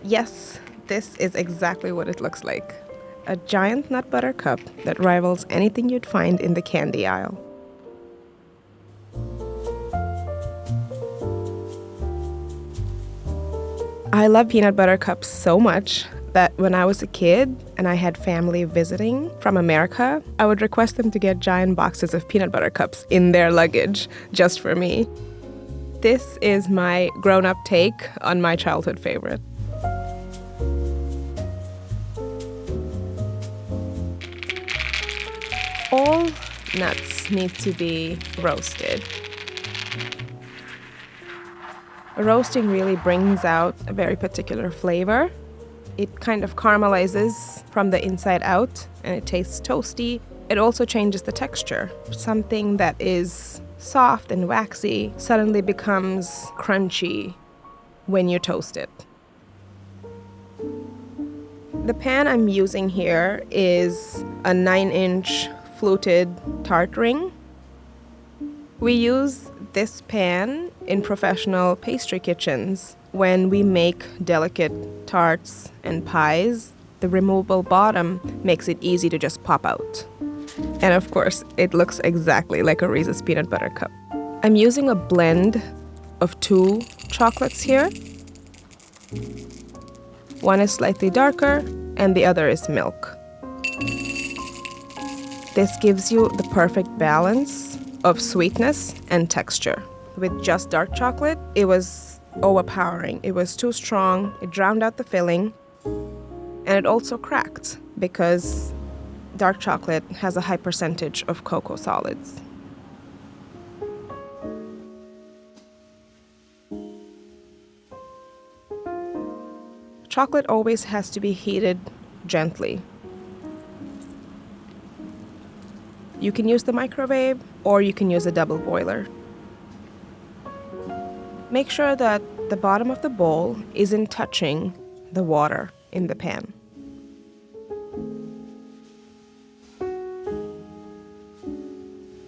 Yes, this is exactly what it looks like. A giant nut butter cup that rivals anything you'd find in the candy aisle. I love peanut butter cups so much that when I was a kid and I had family visiting from America, I would request them to get giant boxes of peanut butter cups in their luggage just for me. This is my grown-up take on my childhood favorite. All nuts need to be roasted. Roasting really brings out a very particular flavor. It kind of caramelizes from the inside out and it tastes toasty. It also changes the texture. Something that is soft and waxy suddenly becomes crunchy when you toast it. The pan I'm using here is a 9-inch fluted tart ring. We use this pan in professional pastry kitchens when we make delicate tarts and pies. The removable bottom makes it easy to just pop out. And of course, it looks exactly like a Reese's peanut butter cup. I'm using a blend of 2 chocolates here. One is slightly darker and the other is milk. This gives you the perfect balance of sweetness and texture. With just dark chocolate, it was overpowering. It was too strong, it drowned out the filling, and it also cracked because dark chocolate has a high percentage of cocoa solids. Chocolate always has to be heated gently. You can use the microwave or you can use a double boiler. Make sure that the bottom of the bowl isn't touching the water in the pan.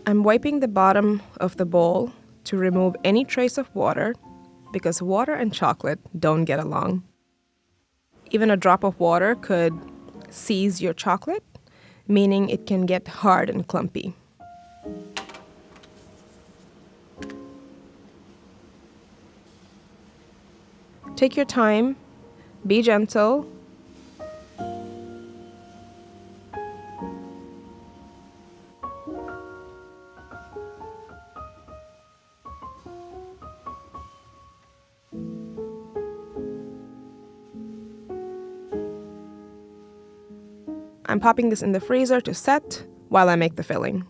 I'm wiping the bottom of the bowl to remove any trace of water because water and chocolate don't get along. Even a drop of water could seize your chocolate, meaning it can get hard and clumpy. Take your time, be gentle. I'm popping this in the freezer to set while I make the filling.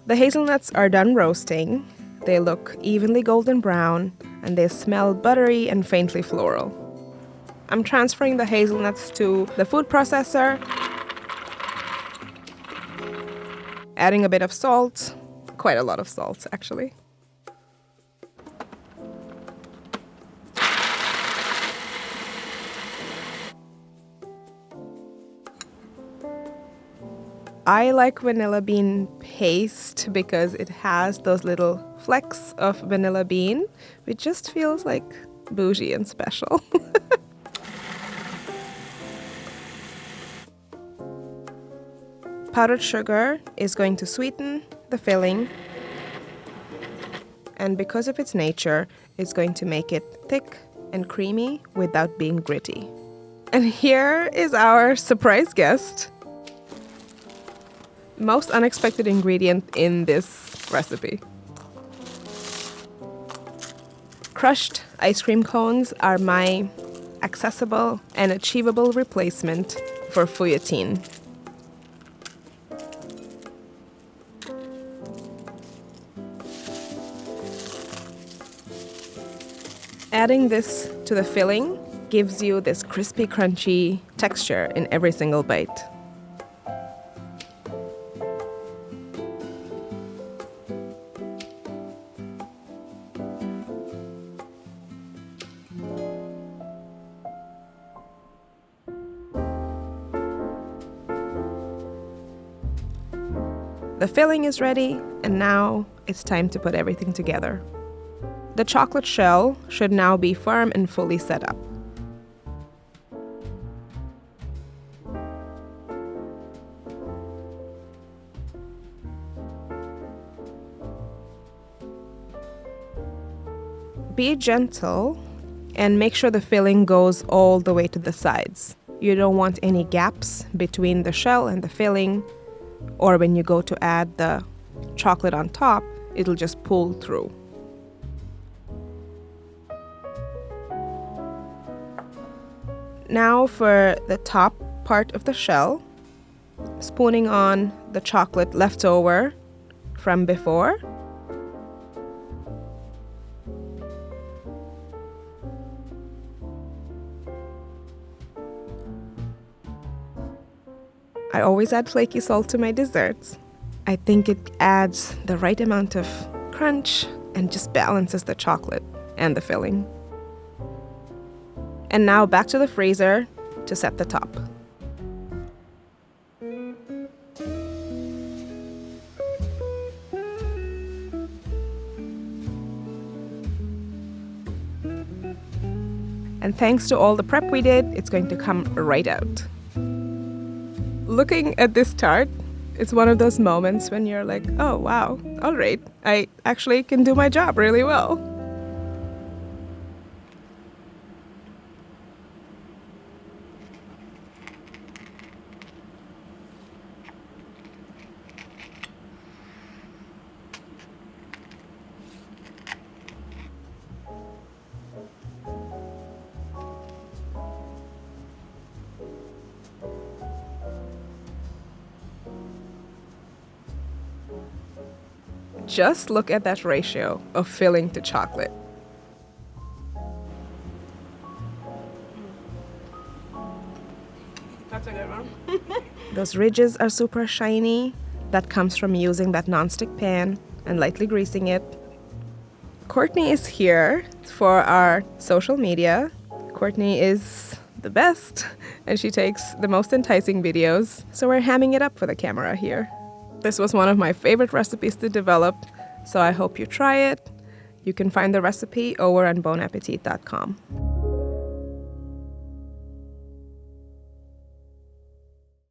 The hazelnuts are done roasting. They look evenly golden brown and they smell buttery and faintly floral. I'm transferring the hazelnuts to the food processor, adding a bit of salt, quite a lot of salt actually. I like vanilla bean paste because it has those little flecks of vanilla bean, which just feels like bougie and special. Powdered sugar is going to sweeten the filling, and because of its nature, it's going to make it thick and creamy without being gritty. And here is our surprise guest. Most unexpected ingredient in this recipe. Crushed ice cream cones are my accessible and achievable replacement for fouilletine. Adding this to the filling gives you this crispy, crunchy texture in every single bite. The filling is ready, and now it's time to put everything together. The chocolate shell should now be firm and fully set up. Be gentle and make sure the filling goes all the way to the sides. You don't want any gaps between the shell and the filling, or when you go to add the chocolate on top, it'll just pull through. Now for the top part of the shell, spooning on the chocolate left over from before. I always add flaky salt to my desserts. I think it adds the right amount of crunch and just balances the chocolate and the filling. And now back to the freezer to set the top. And thanks to all the prep we did, it's going to come right out. Looking at this tart, it's one of those moments when you're like, oh wow, all right, I actually can do my job really well. Just look at that ratio of filling to chocolate. That's a good one. Those ridges are super shiny. That comes from using that nonstick pan and lightly greasing it. Courtney is here for our social media. Courtney is the best, and she takes the most enticing videos, so we're hamming it up for the camera here. This was one of my favorite recipes to develop, so I hope you try it. You can find the recipe over on bonappetit.com.